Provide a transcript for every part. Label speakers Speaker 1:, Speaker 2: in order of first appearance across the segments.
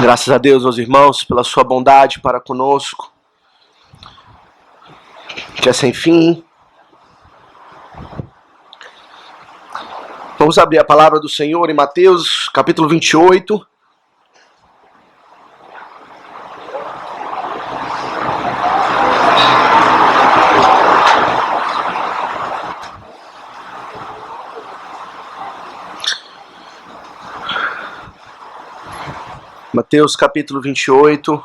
Speaker 1: Graças a Deus, meus irmãos, pela sua bondade para conosco, que é sem fim. Vamos abrir a palavra do Senhor em Mateus, capítulo 28. Mateus, capítulo 28.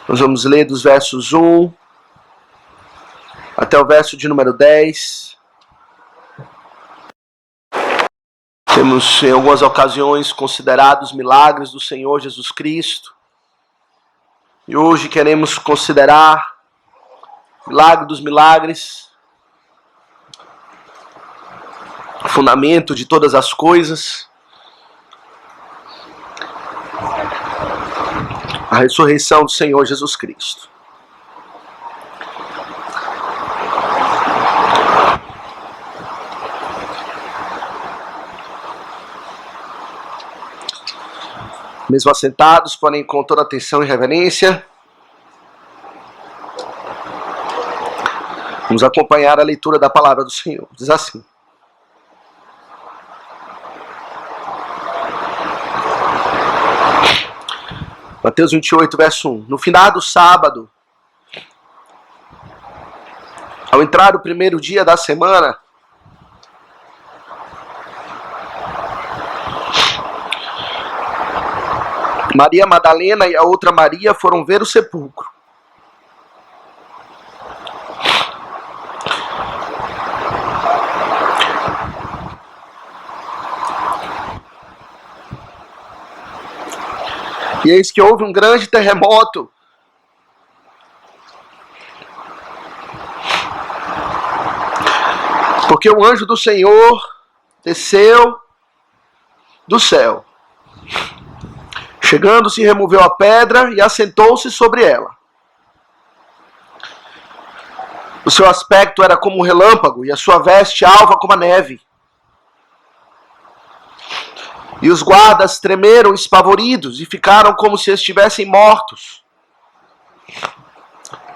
Speaker 1: Nós vamos ler dos versos 1 até o verso de número 10. Temos, em algumas ocasiões, considerado os milagres do Senhor Jesus Cristo. E hoje queremos considerar o milagre dos milagres, o fundamento de todas as coisas, a ressurreição do Senhor Jesus Cristo. Mesmo assentados, porém com toda atenção e reverência, vamos acompanhar a leitura da palavra do Senhor. Diz assim: Mateus 28, verso 1. No final do sábado, ao entrar o primeiro dia da semana, Maria Madalena e a outra Maria foram ver o sepulcro. E eis que houve um grande terremoto. Porque o anjo do Senhor desceu do céu. Chegando-se, removeu a pedra e assentou-se sobre ela. O seu aspecto era como um relâmpago e a sua veste alva como a neve. E os guardas tremeram espavoridos e ficaram como se estivessem mortos.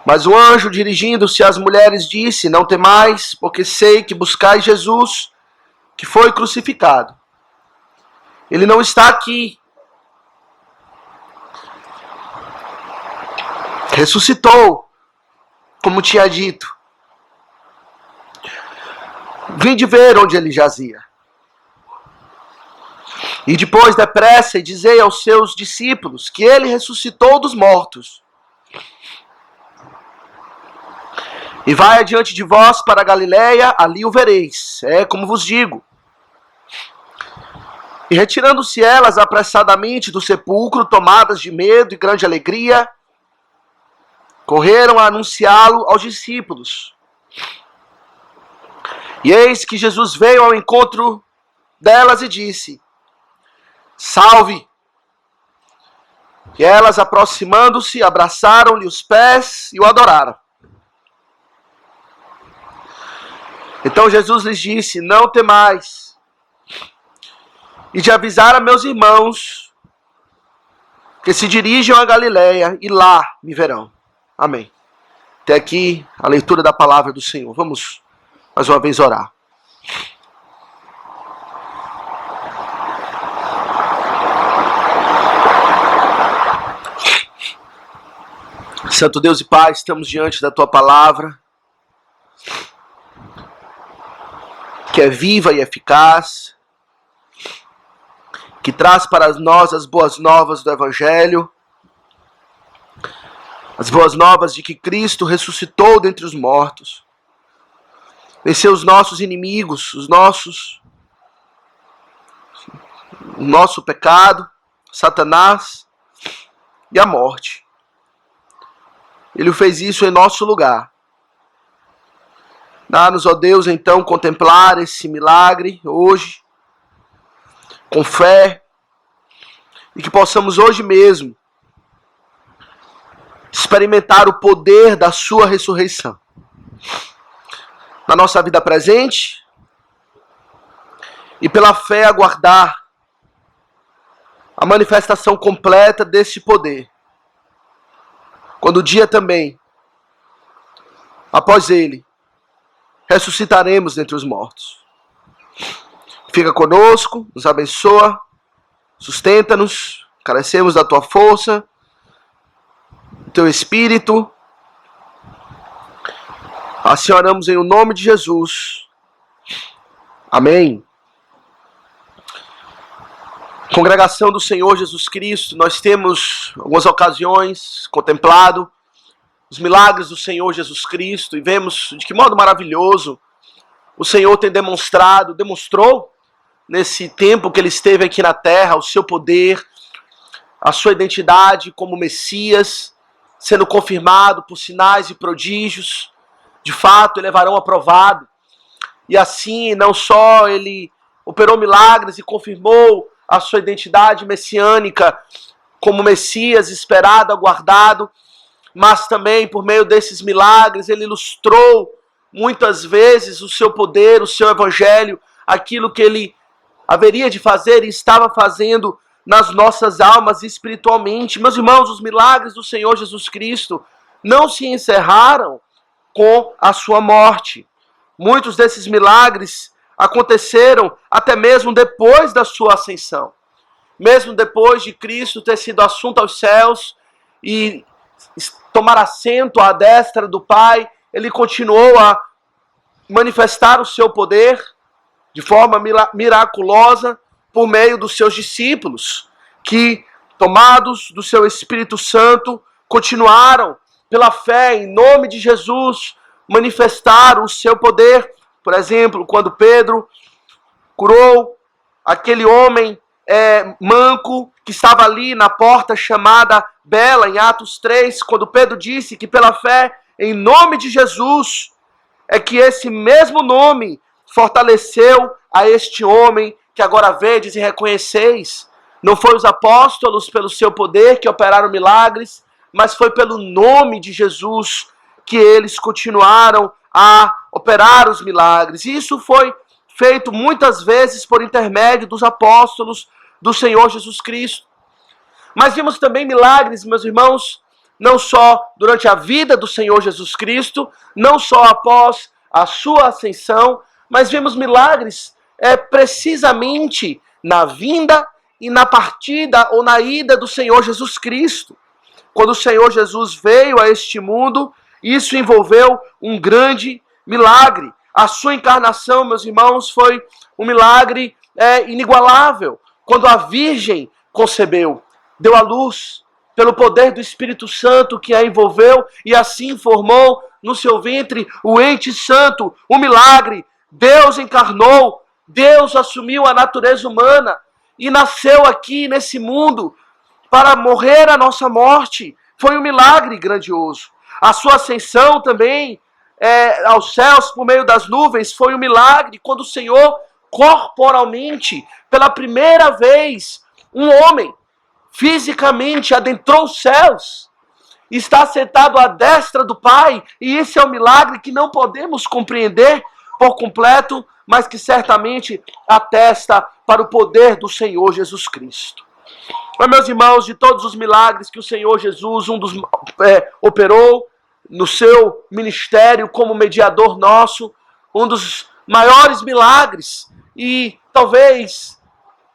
Speaker 1: Mas o anjo, dirigindo-se às mulheres, disse: Não temais, porque sei que buscais Jesus, que foi crucificado. Ele não está aqui. Ressuscitou, como tinha dito. Vinde ver onde ele jazia. E depois, depressa, e dizei aos seus discípulos que ele ressuscitou dos mortos. E vai adiante de vós para a Galileia, ali o vereis. É como vos digo. E retirando-se elas apressadamente do sepulcro, tomadas de medo e grande alegria, correram a anunciá-lo aos discípulos. E eis que Jesus veio ao encontro delas e disse: Salve! E elas, aproximando-se, abraçaram-lhe os pés e o adoraram. Então Jesus lhes disse: Não temais, e de avisar a meus irmãos que se dirijam a Galileia e lá me verão. Amém. Até aqui a leitura da palavra do Senhor. Vamos mais uma vez orar. Santo Deus e Pai, estamos diante da Tua palavra, que é viva e eficaz, que traz para nós as boas novas do Evangelho, as boas novas de que Cristo ressuscitou dentre os mortos, venceu os nossos inimigos, o nosso pecado, Satanás e a morte. Ele fez isso em nosso lugar. Dá-nos, ó Deus, então, contemplar esse milagre hoje, com fé, e que possamos hoje mesmo experimentar o poder da sua ressurreição na nossa vida presente e pela fé aguardar a manifestação completa deste poder. Quando o dia também, após ele, ressuscitaremos dentre os mortos. Fica conosco, nos abençoa, sustenta-nos, carecemos da tua força, do teu Espírito. Assim oramos em o nome de Jesus. Amém. Congregação do Senhor Jesus Cristo, nós temos algumas ocasiões contemplado os milagres do Senhor Jesus Cristo e vemos de que modo maravilhoso o Senhor tem demonstrou nesse tempo que ele esteve aqui na terra, o seu poder, a sua identidade como Messias, sendo confirmado por sinais e prodígios. De fato, ele é varão aprovado. E assim, não só ele operou milagres e confirmou a sua identidade messiânica como Messias esperado, aguardado, mas também por meio desses milagres ele ilustrou muitas vezes o seu poder, o seu evangelho, aquilo que ele haveria de fazer e estava fazendo nas nossas almas espiritualmente. Meus irmãos, os milagres do Senhor Jesus Cristo não se encerraram com a sua morte. Muitos desses milagres aconteceram até mesmo depois da sua ascensão. Mesmo depois de Cristo ter sido assunto aos céus e tomar assento à destra do Pai, ele continuou a manifestar o seu poder de forma miraculosa por meio dos seus discípulos, que, tomados do seu Espírito Santo, continuaram pela fé em nome de Jesus, manifestaram o seu poder. Por exemplo, quando Pedro curou aquele homem manco que estava ali na porta chamada Bela, em Atos 3, quando Pedro disse que pela fé em nome de Jesus é que esse mesmo nome fortaleceu a este homem que agora vedes e reconheceis. Não foi os apóstolos pelo seu poder que operaram milagres, mas foi pelo nome de Jesus que eles continuaram a operar os milagres. E isso foi feito muitas vezes por intermédio dos apóstolos do Senhor Jesus Cristo. Mas vimos também milagres, meus irmãos, não só durante a vida do Senhor Jesus Cristo, não só após a sua ascensão, mas vimos milagres precisamente na vinda e na partida ou na ida do Senhor Jesus Cristo. Quando o Senhor Jesus veio a este mundo, isso envolveu um grande milagre. A sua encarnação, meus irmãos, foi um milagre inigualável. Quando a Virgem concebeu, deu à luz pelo poder do Espírito Santo que a envolveu e assim formou no seu ventre o ente santo, um milagre. Deus encarnou, Deus assumiu a natureza humana e nasceu aqui nesse mundo para morrer a nossa morte. Foi um milagre grandioso. A sua ascensão também aos céus por meio das nuvens foi um milagre, quando o Senhor corporalmente, pela primeira vez, um homem fisicamente adentrou os céus, está sentado à destra do Pai, e esse é um milagre que não podemos compreender por completo, mas que certamente atesta para o poder do Senhor Jesus Cristo. Mas, meus irmãos, de todos os milagres que o Senhor Jesus operou no seu ministério como mediador nosso, um dos maiores milagres, e talvez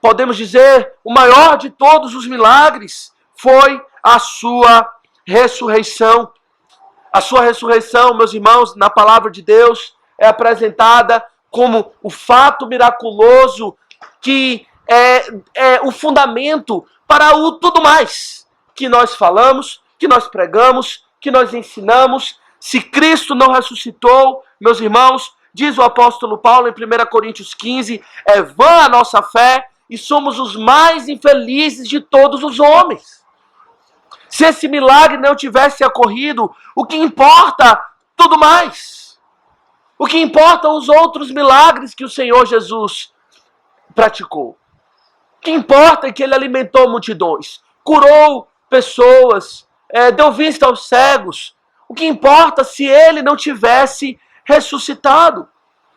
Speaker 1: podemos dizer o maior de todos os milagres, foi a sua ressurreição. A sua ressurreição, meus irmãos, na palavra de Deus, é apresentada como o fato miraculoso que é o fundamento para o tudo mais que nós falamos, que nós pregamos, que nós ensinamos. Se Cristo não ressuscitou, meus irmãos, diz o apóstolo Paulo em 1 Coríntios 15, é vã a nossa fé e somos os mais infelizes de todos os homens. Se esse milagre não tivesse ocorrido, o que importa? Tudo mais. O que importa os outros milagres que o Senhor Jesus praticou. O que importa é que ele alimentou multidões, curou pessoas, deu vista aos cegos. O que importa se ele não tivesse ressuscitado?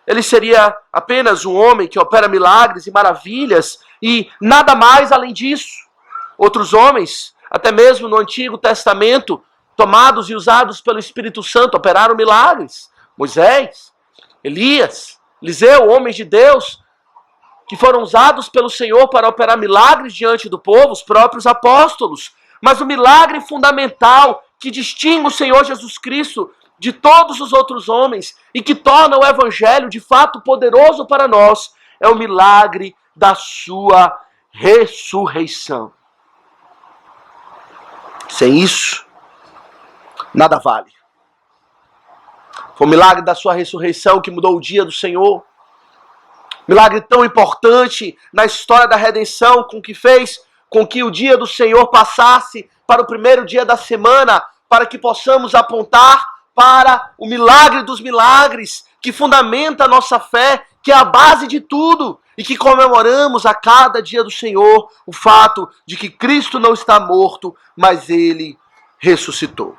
Speaker 1: Ele seria apenas um homem que opera milagres e maravilhas e nada mais além disso. outros homens, até mesmo no Antigo Testamento, tomados e usados pelo Espírito Santo, operaram milagres. Moisés, Elias, Eliseu, homens de Deus, que foram usados pelo Senhor para operar milagres diante do povo, os próprios apóstolos. Mas o milagre fundamental que distingue o Senhor Jesus Cristo de todos os outros homens e que torna o Evangelho de fato poderoso para nós é o milagre da sua ressurreição. Sem isso, nada vale. Foi o milagre da sua ressurreição que mudou o dia do Senhor. Milagre tão importante na história da redenção, com que fez com que o dia do Senhor passasse para o primeiro dia da semana, para que possamos apontar para o milagre dos milagres, que fundamenta a nossa fé, que é a base de tudo, e que comemoramos a cada dia do Senhor o fato de que Cristo não está morto, mas Ele ressuscitou.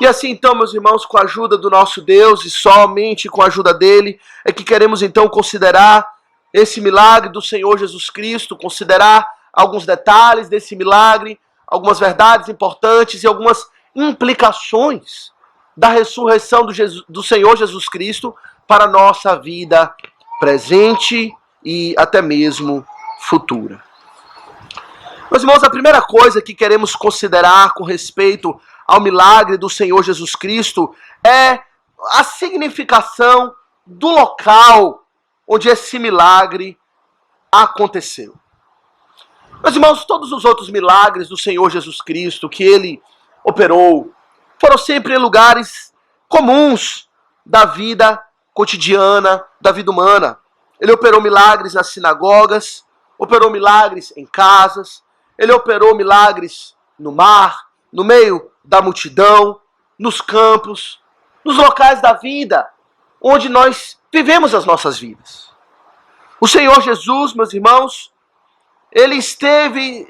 Speaker 1: E assim então, meus irmãos, com a ajuda do nosso Deus e somente com a ajuda dele, é que queremos então considerar esse milagre do Senhor Jesus Cristo, considerar alguns detalhes desse milagre, algumas verdades importantes e algumas implicações da ressurreição do Senhor Jesus Cristo para a nossa vida presente e até mesmo futura. Meus irmãos, a primeira coisa que queremos considerar com respeito ao milagre do Senhor Jesus Cristo é a significação do local onde esse milagre aconteceu. Meus irmãos, todos os outros milagres do Senhor Jesus Cristo que ele operou foram sempre em lugares comuns da vida cotidiana, da vida humana. Ele operou milagres nas sinagogas, operou milagres em casas, ele operou milagres no mar, no meio da multidão, nos campos, nos locais da vida, onde nós vivemos as nossas vidas. O Senhor Jesus, meus irmãos, ele esteve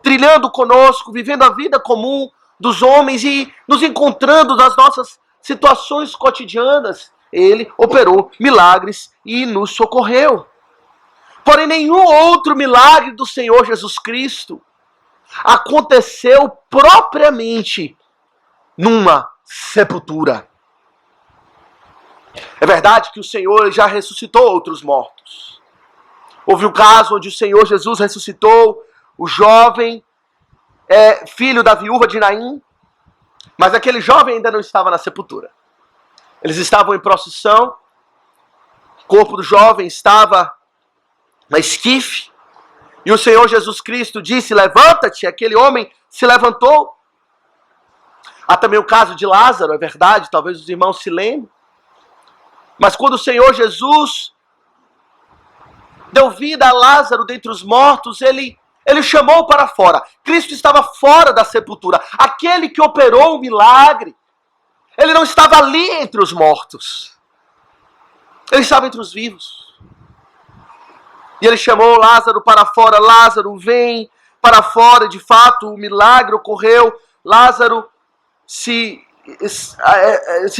Speaker 1: trilhando conosco, vivendo a vida comum dos homens e nos encontrando nas nossas situações cotidianas. Ele operou milagres e nos socorreu. Porém, nenhum outro milagre do Senhor Jesus Cristo aconteceu propriamente numa sepultura. É verdade que o Senhor já ressuscitou outros mortos. Houve um caso onde o Senhor Jesus ressuscitou o jovem filho da viúva de Naim, mas aquele jovem ainda não estava na sepultura. Eles estavam em procissão, o corpo do jovem estava na esquife, e o Senhor Jesus Cristo disse: levanta-te. Aquele homem se levantou. Há também o caso de Lázaro, é verdade, talvez os irmãos se lembrem. Mas quando o Senhor Jesus deu vida a Lázaro dentre os mortos, ele chamou para fora. Cristo estava fora da sepultura. Aquele que operou o milagre, ele não estava ali entre os mortos. Ele estava entre os vivos. E ele chamou Lázaro para fora. Lázaro, vem para fora. De fato, o milagre ocorreu. Lázaro se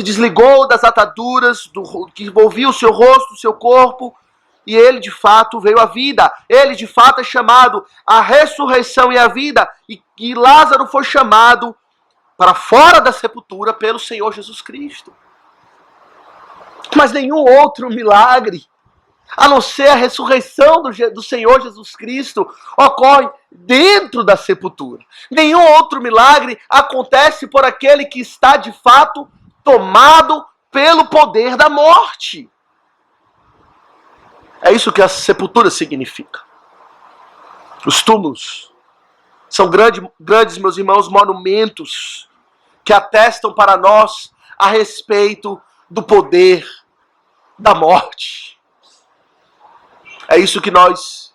Speaker 1: desligou das ataduras que envolviam o seu rosto, o seu corpo. E ele, de fato, veio à vida. Ele, de fato, é chamado a ressurreição e a vida. E Lázaro foi chamado para fora da sepultura pelo Senhor Jesus Cristo. Mas nenhum outro milagre, a não ser a ressurreição do Senhor Jesus Cristo, ocorre dentro da sepultura. Nenhum outro milagre acontece por aquele que está, de fato, tomado pelo poder da morte. É isso que a sepultura significa. Os túmulos são grandes, meus irmãos, monumentos que atestam para nós a respeito do poder da morte. É isso que nós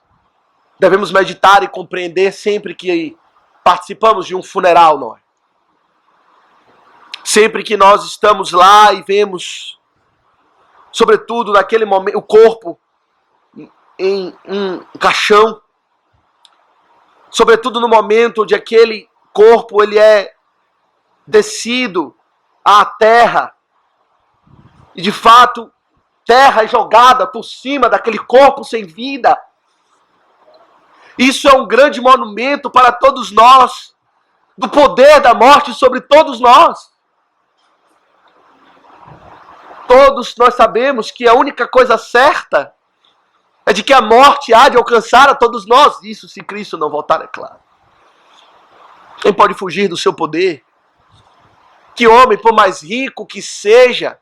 Speaker 1: devemos meditar e compreender sempre que participamos de um funeral, não é? Sempre que nós estamos lá e vemos, sobretudo naquele momento, o corpo em um caixão, sobretudo no momento onde aquele corpo ele é descido à terra, e de fato terra é jogada por cima daquele corpo sem vida. Isso é um grande monumento para todos nós, do poder da morte sobre todos nós. Todos nós sabemos que a única coisa certa é de que a morte há de alcançar a todos nós. Isso se Cristo não voltar, é claro. Quem pode fugir do seu poder? Que homem, por mais rico que seja,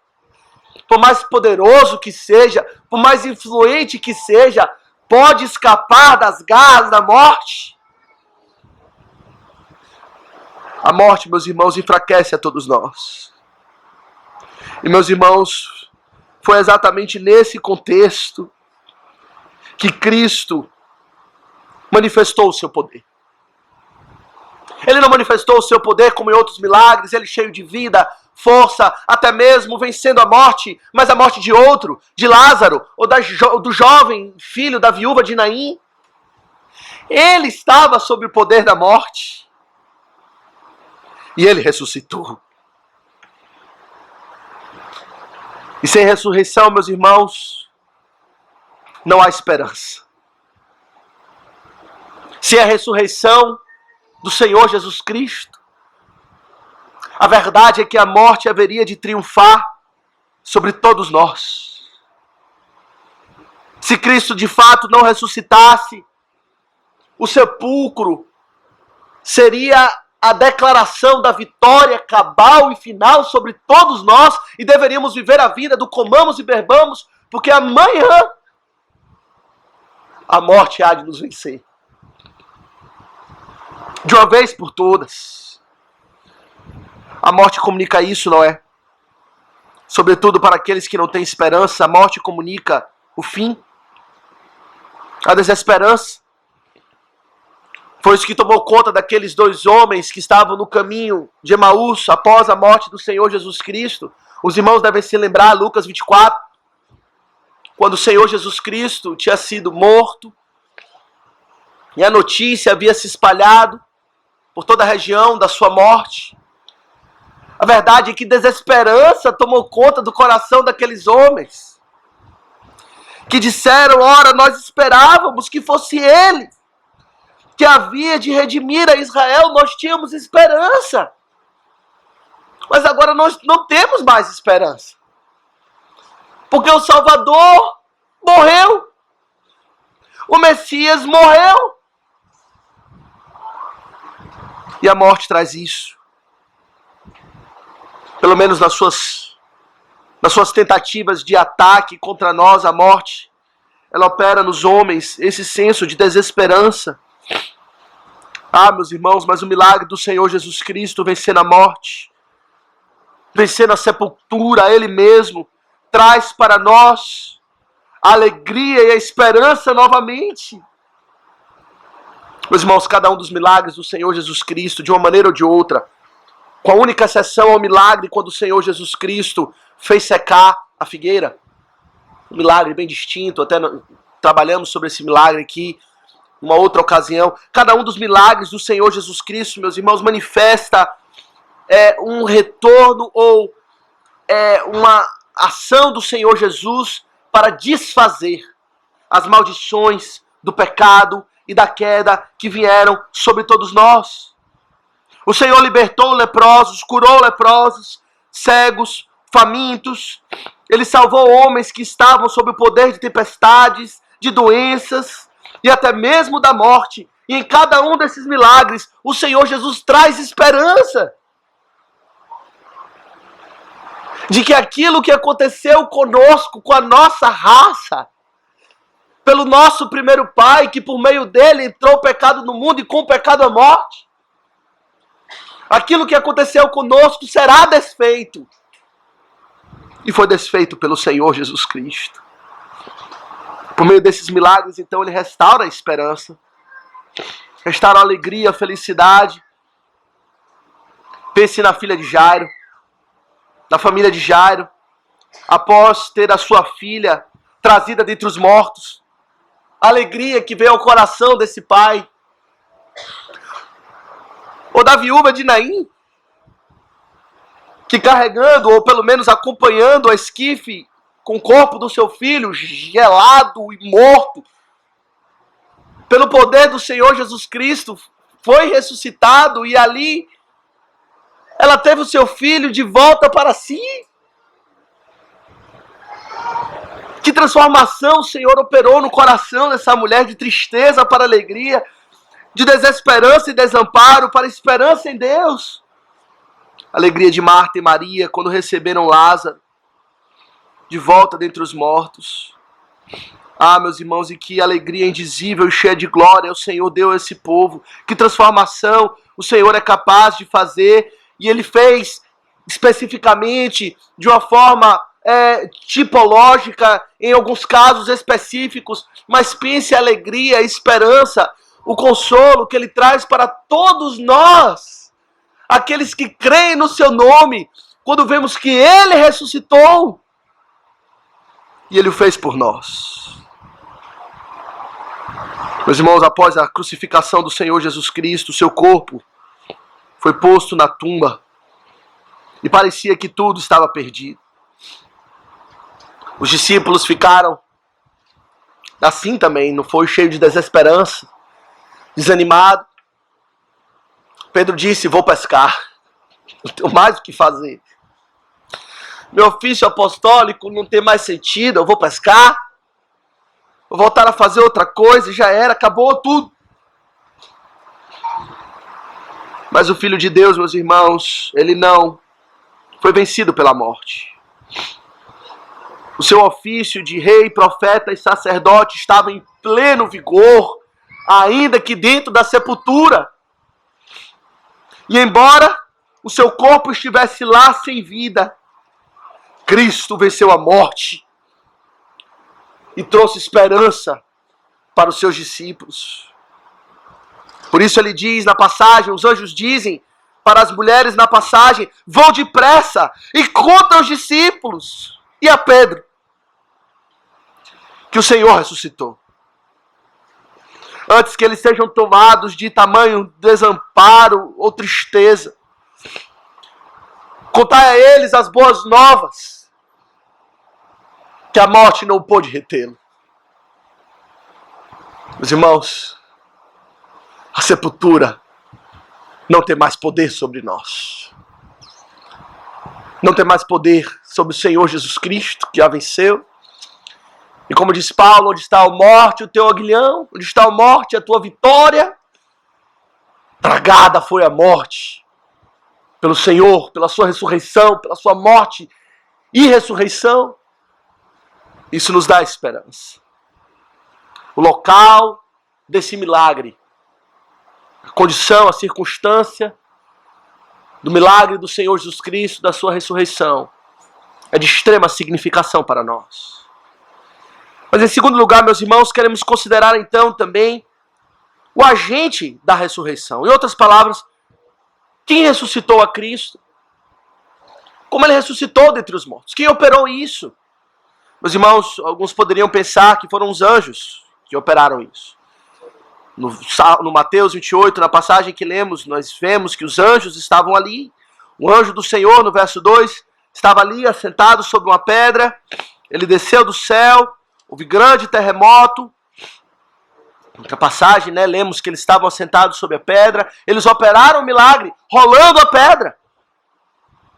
Speaker 1: por mais poderoso que seja, por mais influente que seja, pode escapar das garras da morte? A morte, meus irmãos, enfraquece a todos nós. E, meus irmãos, foi exatamente nesse contexto que Cristo manifestou o seu poder. Ele não manifestou o seu poder como em outros milagres, ele cheio de vida, força, até mesmo vencendo a morte, mas a morte de outro, de Lázaro, ou do jovem filho da viúva de Naim. Ele estava sob o poder da morte. E ele ressuscitou. E sem ressurreição, meus irmãos, não há esperança. Sem a ressurreição do Senhor Jesus Cristo, a verdade é que a morte haveria de triunfar sobre todos nós. Se Cristo de fato não ressuscitasse, o sepulcro seria a declaração da vitória cabal e final sobre todos nós, e deveríamos viver a vida do comamos e bebamos, porque amanhã a morte há de nos vencer. De uma vez por todas. A morte comunica isso, não é? Sobretudo para aqueles que não têm esperança, a morte comunica o fim, a desesperança. Foi isso que tomou conta daqueles dois homens que estavam no caminho de Emaús após a morte do Senhor Jesus Cristo. Os irmãos devem se lembrar, Lucas 24, quando o Senhor Jesus Cristo tinha sido morto e a notícia havia se espalhado por toda a região da sua morte. A verdade é que desesperança tomou conta do coração daqueles homens, que disseram: ora, nós esperávamos que fosse ele que havia de redimir a Israel, nós tínhamos esperança. Mas agora nós não temos mais esperança, porque o Salvador morreu, o Messias morreu. E a morte traz isso. Pelo menos nas suas tentativas de ataque contra nós, a morte, ela opera nos homens esse senso de desesperança. Ah, meus irmãos, mas o milagre do Senhor Jesus Cristo vencendo a morte, vencendo a sepultura, Ele mesmo, traz para nós a alegria e a esperança novamente. Meus irmãos, cada um dos milagres do Senhor Jesus Cristo, de uma maneira ou de outra, com a única exceção ao milagre quando o Senhor Jesus Cristo fez secar a figueira. Um milagre bem distinto, até trabalhamos sobre esse milagre aqui, uma outra ocasião. Cada um dos milagres do Senhor Jesus Cristo, meus irmãos, manifesta um retorno ou uma ação do Senhor Jesus para desfazer as maldições do pecado e da queda que vieram sobre todos nós. O Senhor libertou leprosos, curou leprosos, cegos, famintos. Ele salvou homens que estavam sob o poder de tempestades, de doenças e até mesmo da morte. E em cada um desses milagres, o Senhor Jesus traz esperança de que aquilo que aconteceu conosco, com a nossa raça, pelo nosso primeiro pai, que por meio dele entrou o pecado no mundo e com o pecado a morte, aquilo que aconteceu conosco será desfeito. E foi desfeito pelo Senhor Jesus Cristo. Por meio desses milagres, então, ele restaura a esperança, restaura a alegria, a felicidade. Pense na filha de Jairo, na família de Jairo, após ter a sua filha trazida dentre os mortos. A alegria que veio ao coração desse pai. Ou da viúva de Naim, que carregando, ou pelo menos acompanhando a esquife com o corpo do seu filho gelado e morto, pelo poder do Senhor Jesus Cristo, foi ressuscitado e ali ela teve o seu filho de volta para si. Que transformação o Senhor operou no coração dessa mulher, de tristeza para alegria, de desesperança e desamparo para esperança em Deus. Alegria de Marta e Maria quando receberam Lázaro de volta dentre os mortos. Ah, meus irmãos, e que alegria indizível e cheia de glória o Senhor deu a esse povo. Que transformação o Senhor é capaz de fazer. E Ele fez especificamente, de uma forma tipológica, em alguns casos específicos. Mas pense a alegria, a esperança, o consolo que Ele traz para todos nós. Aqueles que creem no Seu nome, quando vemos que Ele ressuscitou. E Ele o fez por nós. Meus irmãos, após a crucificação do Senhor Jesus Cristo, seu corpo foi posto na tumba e parecia que tudo estava perdido. Os discípulos ficaram assim também, não foi, cheio de desesperança, desanimado. Pedro disse: vou pescar, não tenho mais o que fazer. Meu ofício apostólico não tem mais sentido, eu vou pescar. Vou voltar a fazer outra coisa, já era, acabou tudo. Mas o Filho de Deus, meus irmãos, ele não foi vencido pela morte. O seu ofício de rei, profeta e sacerdote estava em pleno vigor, ainda que dentro da sepultura. E embora o seu corpo estivesse lá sem vida, Cristo venceu a morte e trouxe esperança para os seus discípulos. Por isso ele diz na passagem, os anjos dizem para as mulheres na passagem: vão depressa e conta aos discípulos e a Pedro que o Senhor ressuscitou. Antes que eles sejam tomados de tamanho desamparo ou tristeza, contai a eles as boas novas, que a morte não pôde retê-lo. Meus irmãos, a sepultura não tem mais poder sobre nós. Não tem mais poder sobre o Senhor Jesus Cristo, que a venceu. E como diz Paulo, onde está a morte, o teu aguilhão? Onde está a morte, a tua vitória? Tragada foi a morte pelo Senhor, pela sua ressurreição, pela sua morte e ressurreição. Isso nos dá esperança. O local desse milagre, a condição, a circunstância do milagre do Senhor Jesus Cristo, da sua ressurreição, é de extrema significação para nós. Mas em segundo lugar, meus irmãos, queremos considerar então também o agente da ressurreição. Em outras palavras, quem ressuscitou a Cristo? Como Ele ressuscitou dentre os mortos? Quem operou isso? Meus irmãos, alguns poderiam pensar que foram os anjos que operaram isso. No Mateus 28, na passagem que lemos, nós vemos que os anjos estavam ali. O anjo do Senhor, no verso 2, estava ali assentado sobre uma pedra. Ele desceu do céu, houve grande terremoto. Na passagem, lemos que eles estavam assentados sobre a pedra. Eles operaram o milagre, rolando a pedra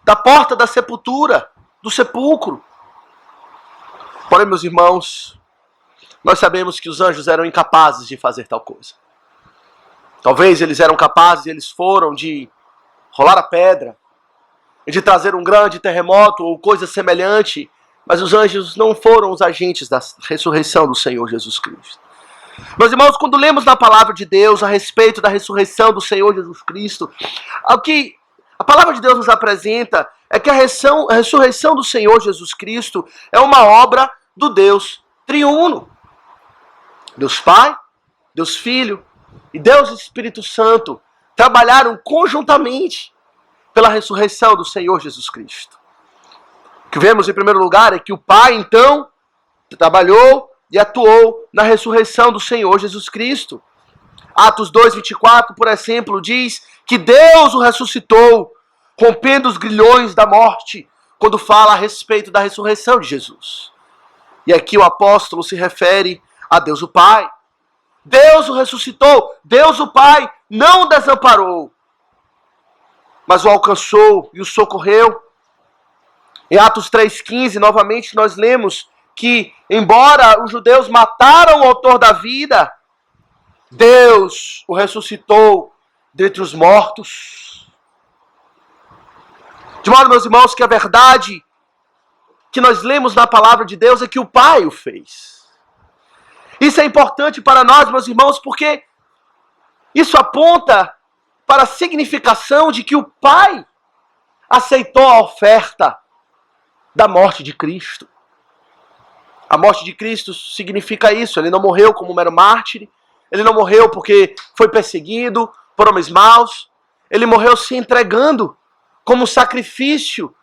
Speaker 1: da porta da sepultura, do sepulcro. Porém, meus irmãos, nós sabemos que os anjos eram incapazes de fazer tal coisa. Talvez eles eram capazes, eles foram de rolar a pedra, e de trazer um grande terremoto ou coisa semelhante, mas os anjos não foram os agentes da ressurreição do Senhor Jesus Cristo. Meus irmãos, quando lemos na palavra de Deus a respeito da ressurreição do Senhor Jesus Cristo, o que a palavra de Deus nos apresenta é que a ressurreição do Senhor Jesus Cristo é uma obra do Deus triuno. Deus Pai, Deus Filho e Deus Espírito Santo trabalharam conjuntamente pela ressurreição do Senhor Jesus Cristo. O que vemos em primeiro lugar é que o Pai, então, trabalhou e atuou na ressurreição do Senhor Jesus Cristo. Atos 2:24, por exemplo, diz que Deus o ressuscitou, rompendo os grilhões da morte, quando fala a respeito da ressurreição de Jesus. E aqui o apóstolo se refere a Deus o Pai. Deus o ressuscitou. Deus, o Pai, não o desamparou, mas o alcançou e o socorreu. Em Atos 3,15, novamente, nós lemos que, embora os judeus mataram o autor da vida, Deus o ressuscitou dentre os mortos. De modo, meus irmãos, que a verdade que nós lemos na palavra de Deus é que o Pai o fez. Isso é importante para nós, meus irmãos, porque isso aponta para a significação de que o Pai aceitou a oferta da morte de Cristo. A morte de Cristo significa isso. Ele não morreu como um mero mártir. Ele não morreu porque foi perseguido por homens maus. Ele morreu se entregando como sacrifício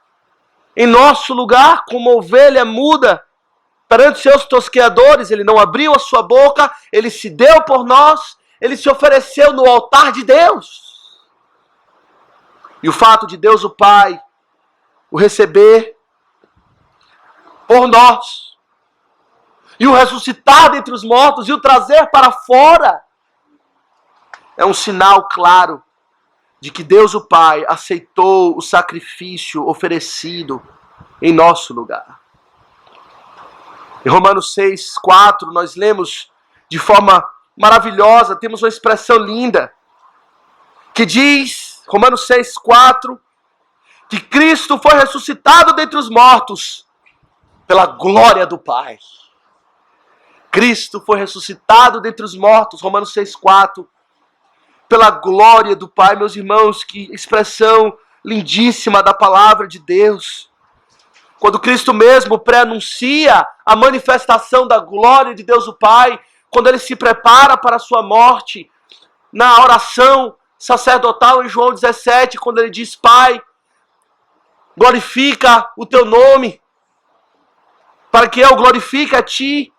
Speaker 1: em nosso lugar, como ovelha muda perante seus tosqueadores. Ele não abriu a sua boca. Ele se deu por nós. Ele se ofereceu no altar de Deus. E o fato de Deus, o Pai, o receber por nós, e o ressuscitar dentre os mortos, e o trazer para fora, é um sinal claro de que Deus, o Pai, aceitou o sacrifício oferecido em nosso lugar. Em Romanos 6,4, nós lemos de forma maravilhosa, temos uma expressão linda, que diz, Romanos 6,4, que Cristo foi ressuscitado dentre os mortos, pela glória do Pai. Cristo foi ressuscitado dentre os mortos, Romanos 6,4, pela glória do Pai. Meus irmãos, que expressão lindíssima da palavra de Deus. Quando Cristo mesmo pré-anuncia a manifestação da glória de Deus o Pai, quando ele se prepara para a sua morte, na oração sacerdotal em João 17, quando ele diz: Pai, glorifica o teu nome, para que eu glorifique a ti,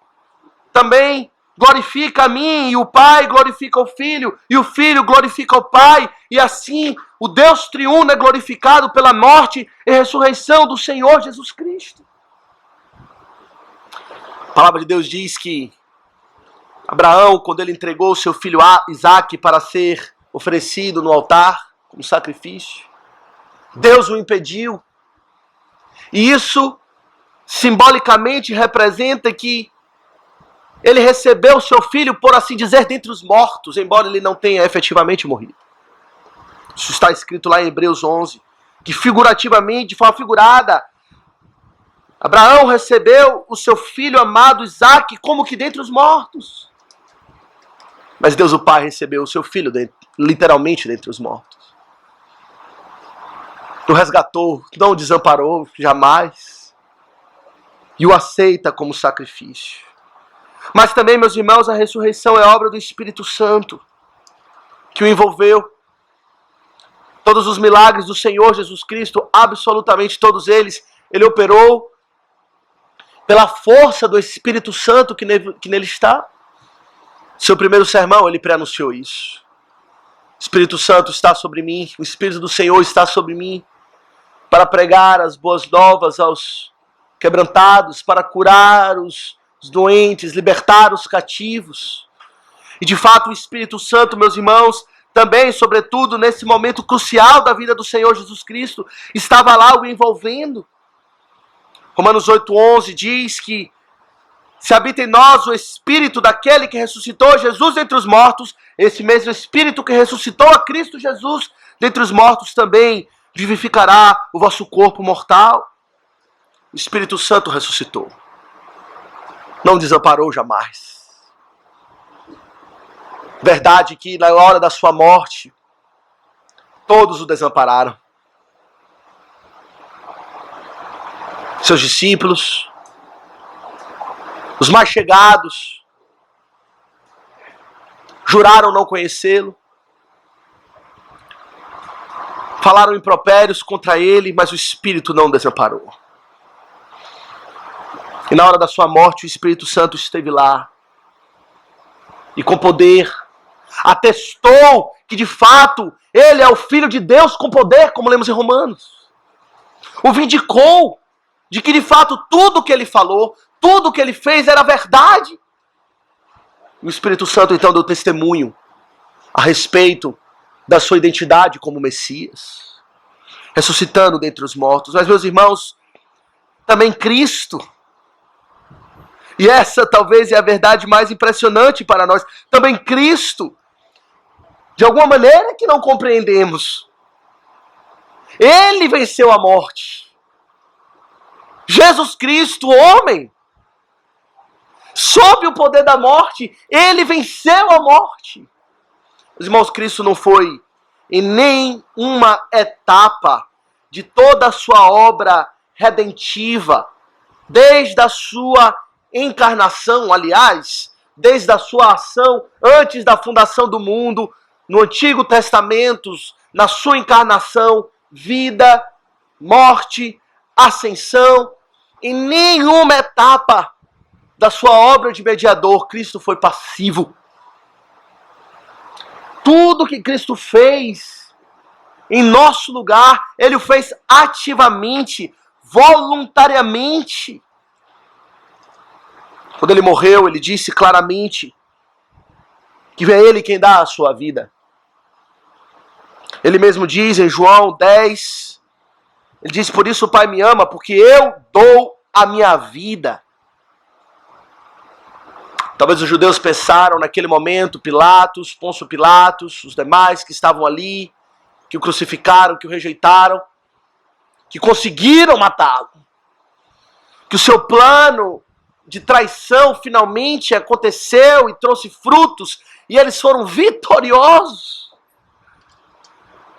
Speaker 1: também glorifica a mim, e o Pai glorifica o Filho, e o Filho glorifica o Pai, e assim o Deus triuno é glorificado pela morte e ressurreição do Senhor Jesus Cristo. A palavra de Deus diz que Abraão, quando ele entregou o seu filho Isaque para ser oferecido no altar como sacrifício, Deus o impediu. E isso simbolicamente representa que ele recebeu o seu filho, por assim dizer, dentre os mortos, embora ele não tenha efetivamente morrido. Isso está escrito lá em Hebreus 11, que figurativamente, de forma figurada, Abraão recebeu o seu filho amado Isaque como que dentre os mortos. Mas Deus o Pai recebeu o seu filho literalmente dentre os mortos. O resgatou, não o desamparou jamais. E o aceita como sacrifício. Mas também, meus irmãos, a ressurreição é obra do Espírito Santo, que o envolveu. Todos os milagres do Senhor Jesus Cristo, absolutamente todos eles, ele operou pela força do Espírito Santo que nele está. Seu primeiro sermão, ele pré-anunciou isso. O Espírito Santo está sobre mim, o Espírito do Senhor está sobre mim, para pregar as boas novas aos quebrantados, para curar os doentes, libertar os cativos. E de fato o Espírito Santo, meus irmãos, também, sobretudo nesse momento crucial da vida do Senhor Jesus Cristo, estava lá o envolvendo. Romanos 8,11 diz que se habita em nós o Espírito daquele que ressuscitou Jesus dentre os mortos, esse mesmo Espírito que ressuscitou a Cristo Jesus dentre os mortos também vivificará o vosso corpo mortal. O Espírito Santo ressuscitou. Não desamparou jamais. Verdade que na hora da sua morte, todos o desampararam. Seus discípulos, os mais chegados, juraram não conhecê-lo. Falaram impropérios contra ele, mas o Espírito não desamparou. E na hora da sua morte, o Espírito Santo esteve lá. E com poder, atestou que de fato, ele é o Filho de Deus com poder, como lemos em Romanos. O vindicou de que de fato tudo que ele falou, tudo que ele fez era verdade. O Espírito Santo então deu testemunho a respeito da sua identidade como Messias, ressuscitando dentre os mortos. Mas, meus irmãos, também Cristo, e essa talvez é a verdade mais impressionante para nós, também Cristo, de alguma maneira que não compreendemos, Ele venceu a morte. Jesus Cristo, homem, sob o poder da morte, Ele venceu a morte. Os irmãos, Cristo não foi em nenhuma etapa de toda a sua obra redentiva, desde a sua encarnação, aliás, desde a sua ação antes da fundação do mundo, no Antigo Testamento, na sua encarnação, vida, morte, ascensão, em nenhuma etapa da sua obra de mediador, Cristo foi passivo. Tudo que Cristo fez em nosso lugar, Ele o fez ativamente, voluntariamente. Quando Ele morreu, Ele disse claramente que é Ele quem dá a sua vida. Ele mesmo diz em João 10, Ele diz: por isso o Pai me ama, porque eu dou a minha vida. Talvez os judeus pensaram naquele momento, Pilatos, Pôncio Pilatos, os demais que estavam ali, que o crucificaram, que o rejeitaram, que conseguiram matá-lo. Que o seu plano de traição finalmente aconteceu e trouxe frutos, e eles foram vitoriosos.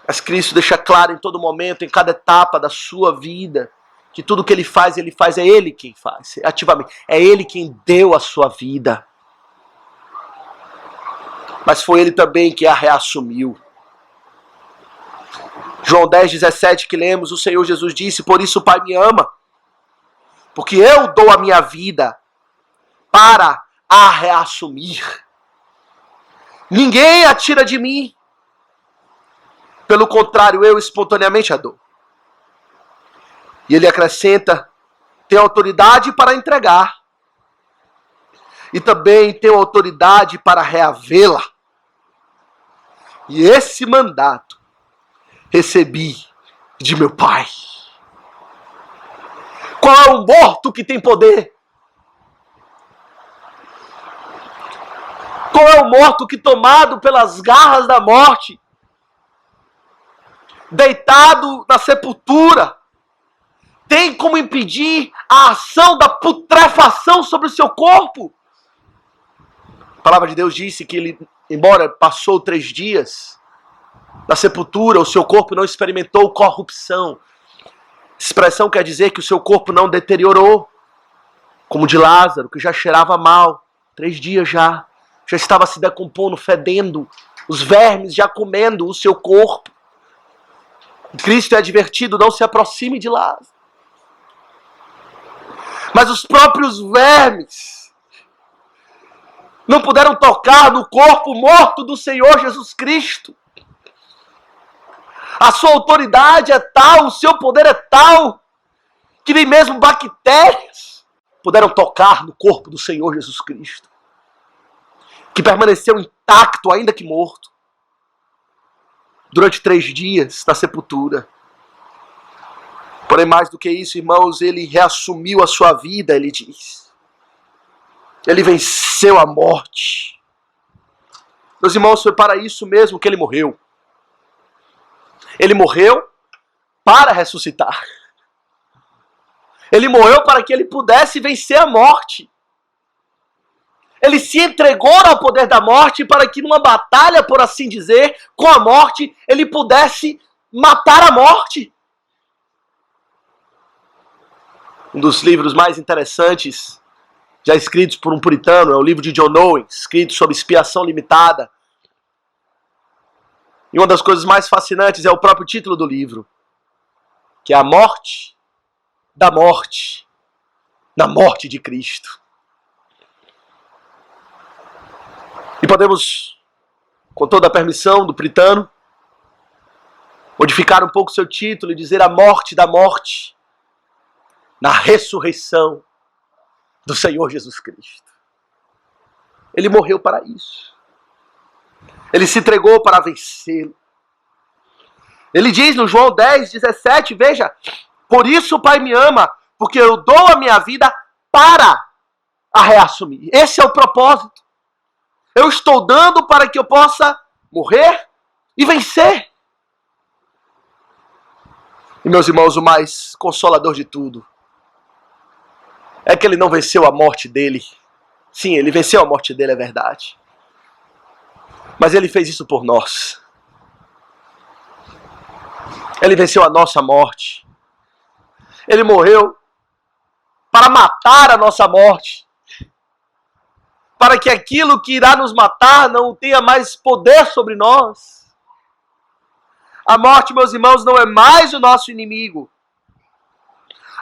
Speaker 1: Mas Cristo deixa claro em todo momento, em cada etapa da sua vida, que tudo que Ele faz, é Ele quem faz, ativamente. É Ele quem deu a sua vida. Mas foi Ele também que a reassumiu. João 10:17 que lemos, o Senhor Jesus disse: por isso o Pai me ama, porque eu dou a minha vida para a reassumir. Ninguém a tira de mim. Pelo contrário, eu espontaneamente a dou. E Ele acrescenta: tem autoridade para entregar. E também tem autoridade para reavê-la. E esse mandato recebi de meu Pai. Qual é o morto que tem poder? Qual é o morto que, tomado pelas garras da morte, deitado na sepultura, tem como impedir a ação da putrefação sobre o seu corpo? A palavra de Deus disse que ele, embora passou 3 dias na sepultura, o seu corpo não experimentou corrupção. Expressão quer dizer que o seu corpo não deteriorou, como o de Lázaro, que já cheirava mal, 3 dias já estava se decompondo, fedendo, os vermes já comendo o seu corpo. Cristo é advertido: não se aproxime de Lázaro. Mas os próprios vermes não puderam tocar no corpo morto do Senhor Jesus Cristo. A sua autoridade é tal, o seu poder é tal, que nem mesmo bactérias puderam tocar no corpo do Senhor Jesus Cristo, que permaneceu intacto, ainda que morto, durante 3 dias na sepultura. Porém, mais do que isso, irmãos, Ele reassumiu a sua vida, Ele diz. Ele venceu a morte. Meus irmãos, foi para isso mesmo que Ele morreu. Ele morreu para ressuscitar. Ele morreu para que Ele pudesse vencer a morte. Ele se entregou ao poder da morte para que numa batalha, por assim dizer, com a morte, Ele pudesse matar a morte. Um dos livros mais interessantes já escritos por um puritano é o livro de John Owen, escrito sobre expiação limitada. E uma das coisas mais fascinantes é o próprio título do livro, que é a morte da morte, na morte de Cristo. E podemos, com toda a permissão do puritano, modificar um pouco seu título e dizer a morte da morte, na ressurreição do Senhor Jesus Cristo. Ele morreu para isso. Ele se entregou para vencê-lo. Ele diz no João 10:17, veja, por isso o Pai me ama, porque eu dou a minha vida para a reassumir. Esse é o propósito. Eu estou dando para que eu possa morrer e vencer. E meus irmãos, o mais consolador de tudo é que ele não venceu a morte dele. Sim, ele venceu a morte dele, é verdade. Mas ele fez isso por nós. Ele venceu a nossa morte. Ele morreu para matar a nossa morte. Para que aquilo que irá nos matar não tenha mais poder sobre nós. A morte, meus irmãos, não é mais o nosso inimigo.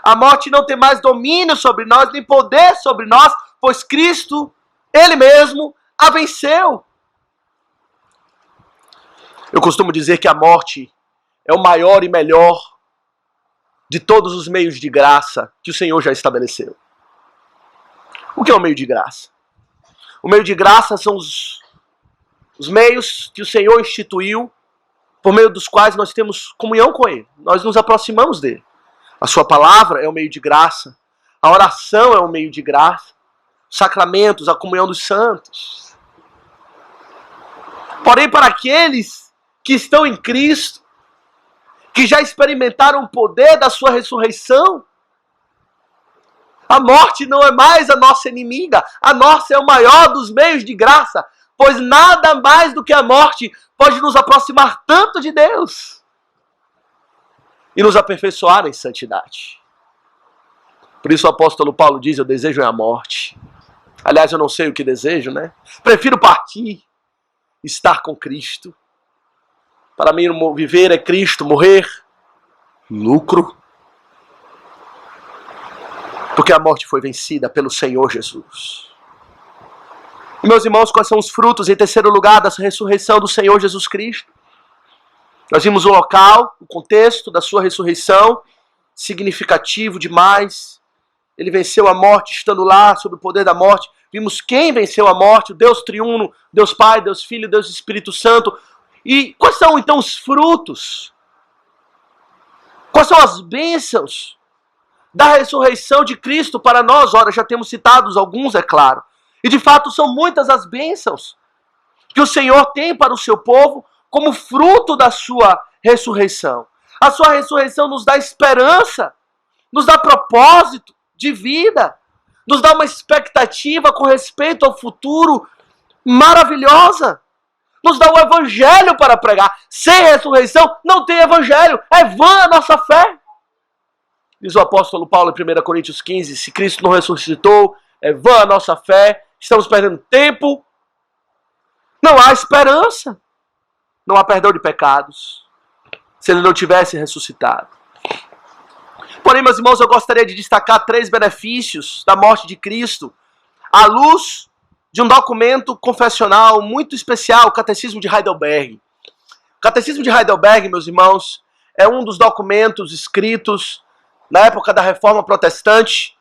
Speaker 1: A morte não tem mais domínio sobre nós, nem poder sobre nós, pois Cristo, Ele mesmo, a venceu. Eu costumo dizer que a morte é o maior e melhor de todos os meios de graça que o Senhor já estabeleceu. O que é o meio de graça? O meio de graça são os meios que o Senhor instituiu, por meio dos quais nós temos comunhão com Ele. Nós nos aproximamos dEle. A sua palavra é o meio de graça. A oração é o meio de graça. Os sacramentos, a comunhão dos santos. Porém, para aqueles que estão em Cristo, que já experimentaram o poder da sua ressurreição, a morte não é mais a nossa inimiga, a nossa é o maior dos meios de graça, pois nada mais do que a morte pode nos aproximar tanto de Deus e nos aperfeiçoar em santidade. Por isso o apóstolo Paulo diz, eu desejo é a morte. Aliás, eu não sei o que desejo, né? Prefiro partir, estar com Cristo. Para mim, viver é Cristo, morrer, lucro. Porque a morte foi vencida pelo Senhor Jesus. E, meus irmãos, quais são os frutos, em terceiro lugar, da ressurreição do Senhor Jesus Cristo? Nós vimos o local, o contexto da sua ressurreição, significativo demais. Ele venceu a morte, estando lá, sob o poder da morte. Vimos quem venceu a morte, o Deus triuno, Deus Pai, Deus Filho, Deus Espírito Santo. E quais são, então, os frutos? Quais são as bênçãos da ressurreição de Cristo para nós? Ora, já temos citados alguns, é claro. E, de fato, são muitas as bênçãos que o Senhor tem para o seu povo como fruto da sua ressurreição. A sua ressurreição nos dá esperança, nos dá propósito de vida, nos dá uma expectativa com respeito ao futuro maravilhosa. Nos dá o evangelho para pregar. Sem ressurreição não tem evangelho. É vã a nossa fé. Diz o apóstolo Paulo em 1 Coríntios 15, se Cristo não ressuscitou, é vã a nossa fé, estamos perdendo tempo. Não há esperança. Não há perdão de pecados, se Ele não tivesse ressuscitado. Porém, meus irmãos, eu gostaria de destacar 3 benefícios da morte de Cristo, à luz de um documento confessional muito especial, o Catecismo de Heidelberg. O Catecismo de Heidelberg, meus irmãos, é um dos documentos escritos na época da Reforma Protestante,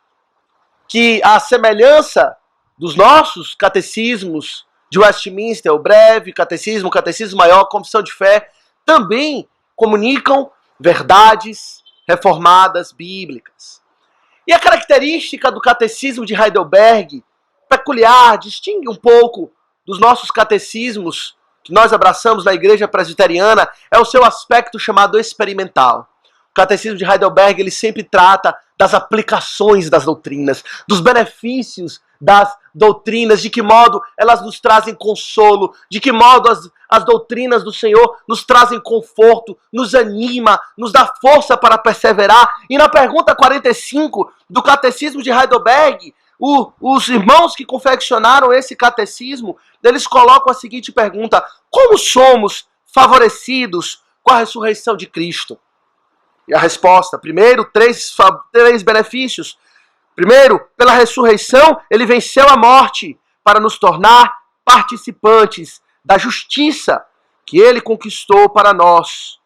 Speaker 1: que, à semelhança dos nossos catecismos de Westminster, o breve catecismo, o catecismo maior, confissão de fé, também comunicam verdades reformadas bíblicas. E a característica do Catecismo de Heidelberg, peculiar, distingue um pouco dos nossos catecismos que nós abraçamos na Igreja Presbiteriana, é o seu aspecto chamado experimental. O Catecismo de Heidelberg, ele sempre trata das aplicações das doutrinas, dos benefícios das doutrinas, de que modo elas nos trazem consolo, de que modo as doutrinas do Senhor nos trazem conforto, nos anima, nos dá força para perseverar. E na pergunta 45 do Catecismo de Heidelberg, os irmãos que confeccionaram esse catecismo, eles colocam a seguinte pergunta: como somos favorecidos com a ressurreição de Cristo? E a resposta, primeiro, três benefícios. Primeiro, pela ressurreição, ele venceu a morte para nos tornar participantes da justiça que ele conquistou para nós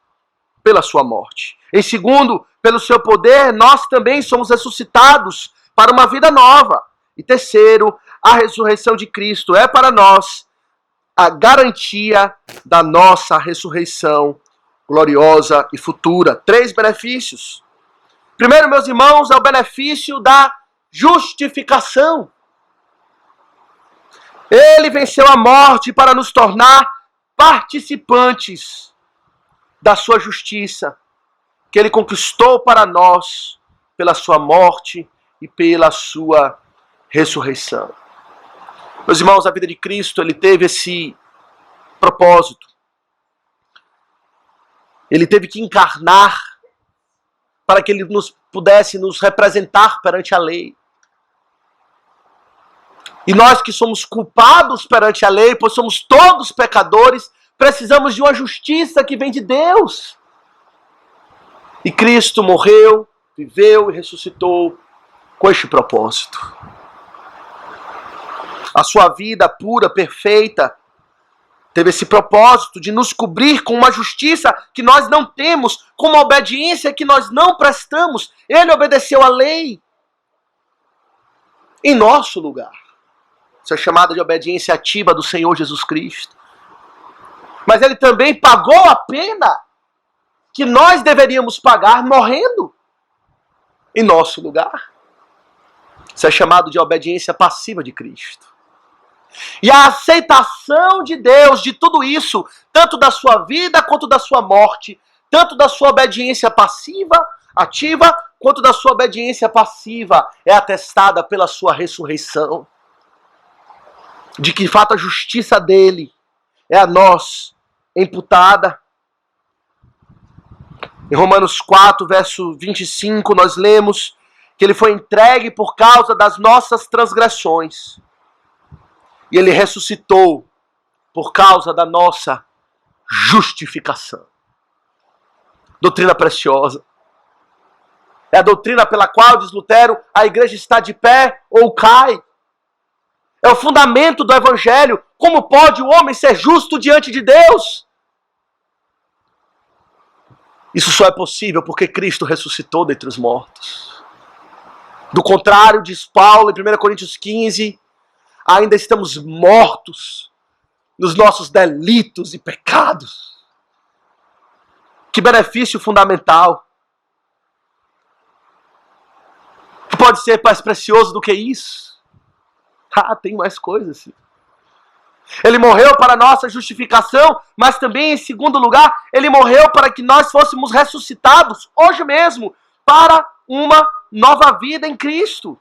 Speaker 1: pela sua morte. Em segundo, pelo seu poder, nós também somos ressuscitados para uma vida nova. E terceiro, a ressurreição de Cristo é para nós a garantia da nossa ressurreição gloriosa e futura. 3 benefícios. Primeiro, meus irmãos, é o benefício da justificação. Ele venceu a morte para nos tornar participantes da sua justiça, que ele conquistou para nós pela sua morte e pela sua ressurreição. Meus irmãos, a vida de Cristo, ele teve esse propósito. Ele teve que encarnar para que ele pudesse nos representar perante a lei. E nós que somos culpados perante a lei, pois somos todos pecadores, precisamos de uma justiça que vem de Deus. E Cristo morreu, viveu e ressuscitou com este propósito. A sua vida pura, perfeita, teve esse propósito de nos cobrir com uma justiça que nós não temos, com uma obediência que nós não prestamos. Ele obedeceu à lei em nosso lugar. Isso é chamada de obediência ativa do Senhor Jesus Cristo. Mas ele também pagou a pena que nós deveríamos pagar morrendo em nosso lugar. Isso é chamado de obediência passiva de Cristo. E a aceitação de Deus de tudo isso, tanto da sua vida quanto da sua morte, tanto da sua obediência ativa, quanto da sua obediência passiva, é atestada pela sua ressurreição. De que, de fato, a justiça dele é a nós imputada. Em Romanos 4, verso 25, nós lemos que ele foi entregue por causa das nossas transgressões. E ele ressuscitou por causa da nossa justificação. Doutrina preciosa. É a doutrina pela qual, diz Lutero, a igreja está de pé ou cai. É o fundamento do evangelho. Como pode o homem ser justo diante de Deus? Isso só é possível porque Cristo ressuscitou dentre os mortos. Do contrário, diz Paulo em 1 Coríntios 15, ainda estamos mortos nos nossos delitos e pecados. Que benefício fundamental. Que pode ser mais precioso do que isso? Tem mais coisas, sim. Ele morreu para a nossa justificação, mas também, em segundo lugar, ele morreu para que nós fôssemos ressuscitados hoje mesmo para uma nova vida em Cristo.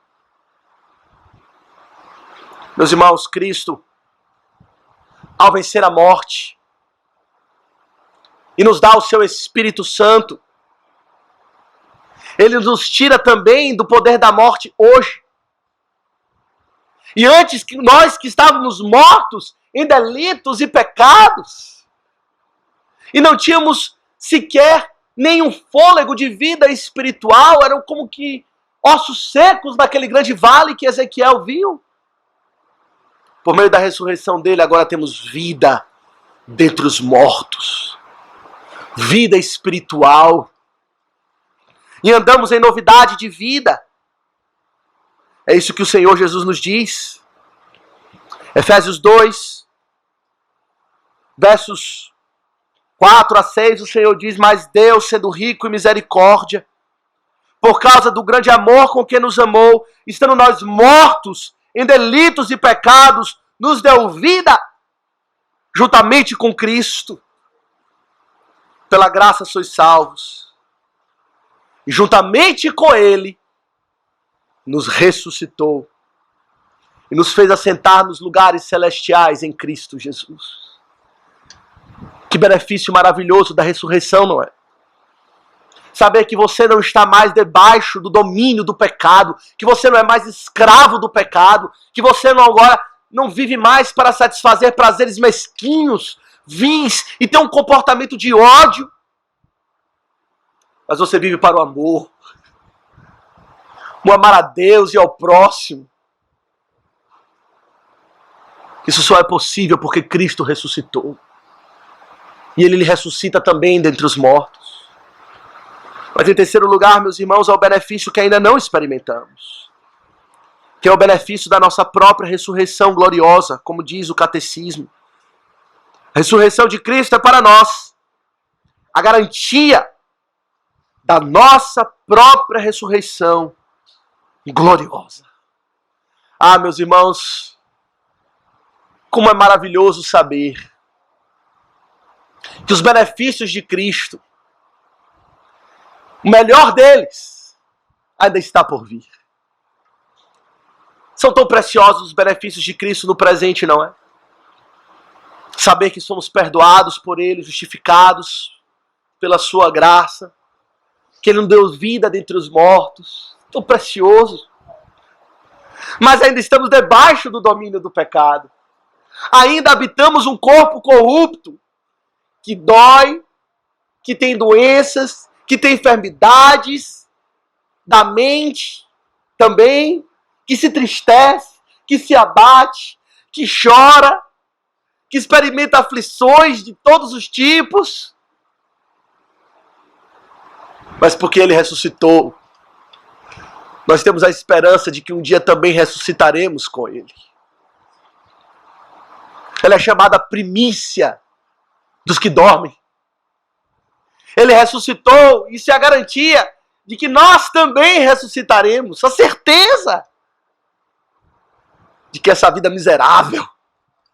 Speaker 1: Meus irmãos, Cristo, ao vencer a morte e nos dá o seu Espírito Santo, ele nos tira também do poder da morte hoje. E antes, nós que estávamos mortos em delitos e pecados, e não tínhamos sequer nenhum fôlego de vida espiritual, eram como que ossos secos naquele grande vale que Ezequiel viu. Por meio da ressurreição dele, agora temos vida dentre os mortos. Vida espiritual. E andamos em novidade de vida. É isso que o Senhor Jesus nos diz. Efésios 2, versos 4 a 6, o Senhor diz: mas Deus, sendo rico em misericórdia, por causa do grande amor com que nos amou, estando nós mortos em delitos e pecados, nos deu vida juntamente com Cristo. Pela graça sois salvos. E juntamente com Ele, nos ressuscitou e nos fez assentar nos lugares celestiais em Cristo Jesus. Que benefício maravilhoso da ressurreição, não é? Saber que você não está mais debaixo do domínio do pecado, que você não é mais escravo do pecado, que você agora não vive mais para satisfazer prazeres mesquinhos, vins e ter um comportamento de ódio, mas você vive para o amor. Amar a Deus e ao próximo. Isso só é possível porque Cristo ressuscitou. E Ele ressuscita também dentre os mortos. Mas em terceiro lugar, meus irmãos, é o benefício que ainda não experimentamos. que é o benefício da nossa própria ressurreição gloriosa, como diz o catecismo. A ressurreição de Cristo é para nós a garantia da nossa própria ressurreição gloriosa. Ah, meus irmãos, como é maravilhoso saber que os benefícios de Cristo, o melhor deles, ainda está por vir. São tão preciosos os benefícios de Cristo no presente, não é? Saber que somos perdoados por Ele, justificados pela sua graça, que Ele nos deu vida dentre os mortos, tão precioso. Mas ainda estamos debaixo do domínio do pecado. Ainda habitamos um corpo corrupto, que dói, que tem doenças, que tem enfermidades da mente também, que se entristece, que se abate, que chora, que experimenta aflições de todos os tipos. Mas porque Ele ressuscitou, nós temos a esperança de que um dia também ressuscitaremos com Ele. Ela é chamada primícia dos que dormem. Ele ressuscitou, isso é a garantia de que nós também ressuscitaremos. A certeza de que essa vida miserável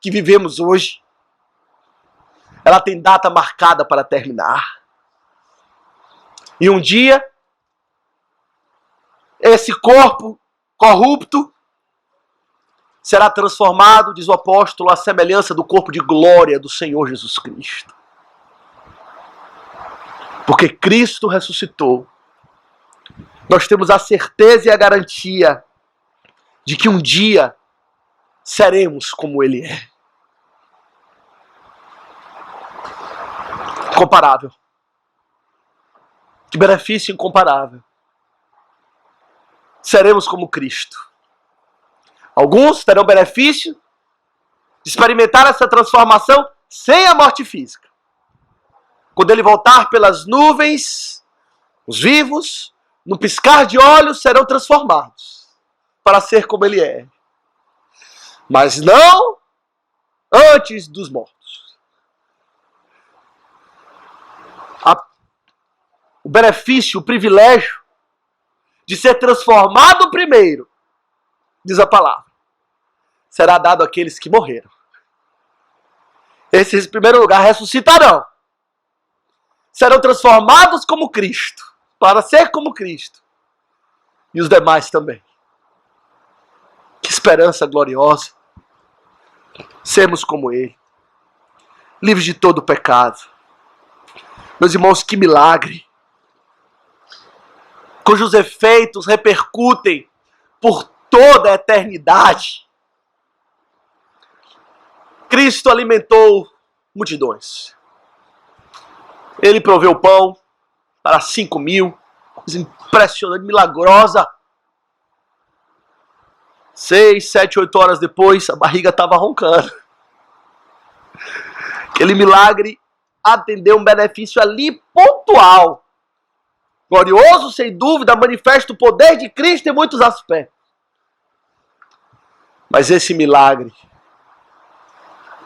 Speaker 1: que vivemos hoje, ela tem data marcada para terminar. E um dia, esse corpo corrupto será transformado, diz o apóstolo, à semelhança do corpo de glória do Senhor Jesus Cristo. Porque Cristo ressuscitou, nós temos a certeza e a garantia de que um dia seremos como Ele é. Incomparável. Que benefício incomparável. Seremos como Cristo. Alguns terão benefício de experimentar essa transformação sem a morte física. Quando Ele voltar pelas nuvens, os vivos, no piscar de olhos, serão transformados para ser como Ele é. Mas não antes dos mortos. O benefício, o privilégio de ser transformado primeiro, diz a palavra, será dado àqueles que morreram. Esses, em primeiro lugar, ressuscitarão. Serão transformados como Cristo, para ser como Cristo. E os demais também. Que esperança gloriosa. Sermos como Ele. Livres de todo pecado. Meus irmãos, que milagre. Cujos efeitos repercutem por toda a eternidade. Cristo alimentou multidões. Ele proveu pão para 5.000, coisa impressionante, milagrosa. 6, 7, 8 horas depois, a barriga estava roncando. Aquele milagre atendeu um benefício ali pontual. Glorioso, sem dúvida, manifesta o poder de Cristo em muitos aspectos. Mas esse milagre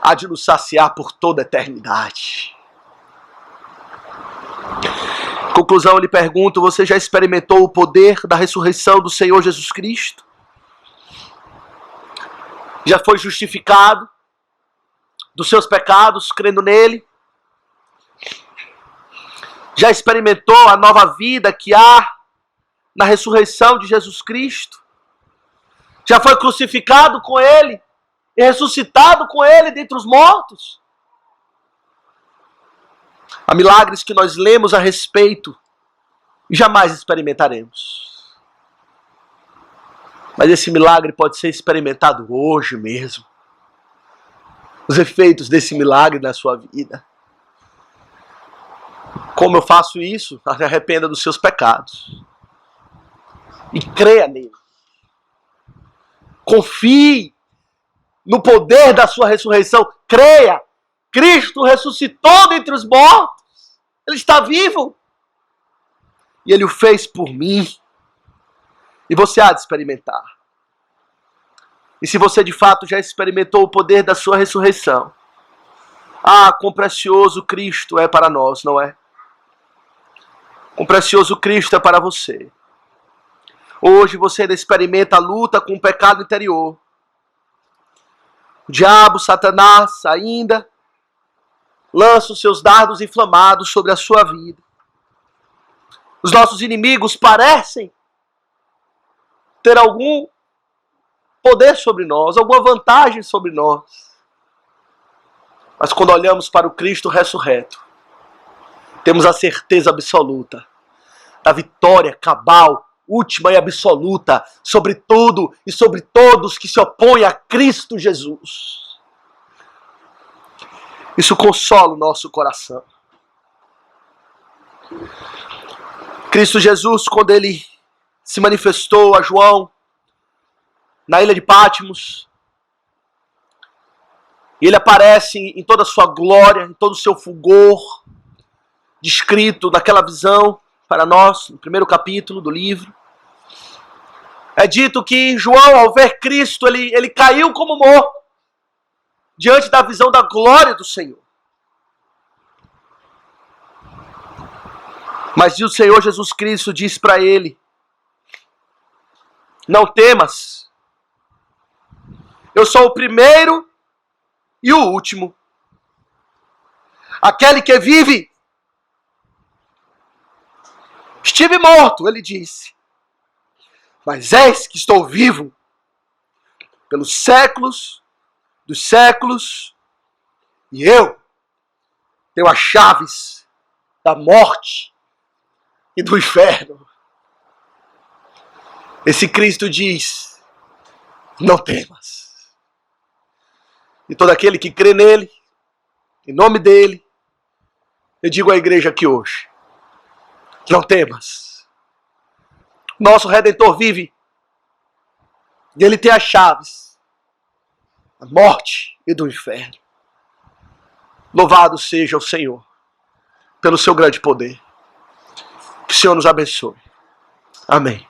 Speaker 1: há de nos saciar por toda a eternidade. Conclusão, eu lhe pergunto, você já experimentou o poder da ressurreição do Senhor Jesus Cristo? Já foi justificado dos seus pecados, crendo nele? Já experimentou a nova vida que há na ressurreição de Jesus Cristo? Já foi crucificado com Ele e ressuscitado com Ele dentre os mortos? Há milagres que nós lemos a respeito e jamais experimentaremos. Mas esse milagre pode ser experimentado hoje mesmo. Os efeitos desse milagre na sua vida. Como eu faço isso? Se arrependa dos seus pecados. E creia nele. Confie no poder da sua ressurreição. Creia. Cristo ressuscitou dentre os mortos. Ele está vivo. E Ele o fez por mim. E você há de experimentar. E se você de fato já experimentou o poder da sua ressurreição, quão precioso Cristo é para nós, não é? Quão precioso Cristo é para você. Hoje você ainda experimenta a luta com o pecado interior. O diabo, Satanás, ainda lança os seus dardos inflamados sobre a sua vida. Os nossos inimigos parecem ter algum poder sobre nós, alguma vantagem sobre nós. Mas quando olhamos para o Cristo ressurreto, temos a certeza absoluta da vitória cabal, última e absoluta sobre tudo e sobre todos que se opõem a Cristo Jesus. Isso consola o nosso coração. Cristo Jesus, quando ele se manifestou a João na ilha de Patmos, e ele aparece em toda a sua glória, em todo o seu fulgor, descrito naquela visão para nós, no primeiro capítulo do livro. É dito que João, ao ver Cristo, ele caiu como morto, diante da visão da glória do Senhor. Mas o Senhor Jesus Cristo diz para ele: não temas, eu sou o primeiro e o último, aquele que vive. Estive morto, ele disse, mas eis que estou vivo pelos séculos dos séculos, e eu tenho as chaves da morte e do inferno. Esse Cristo diz: não temas. E todo aquele que crê nele, em nome dele, eu digo à igreja aqui hoje: não temas. Nosso Redentor vive, e ele tem as chaves da morte e do inferno. Louvado seja o Senhor pelo seu grande poder. Que o Senhor nos abençoe. Amém.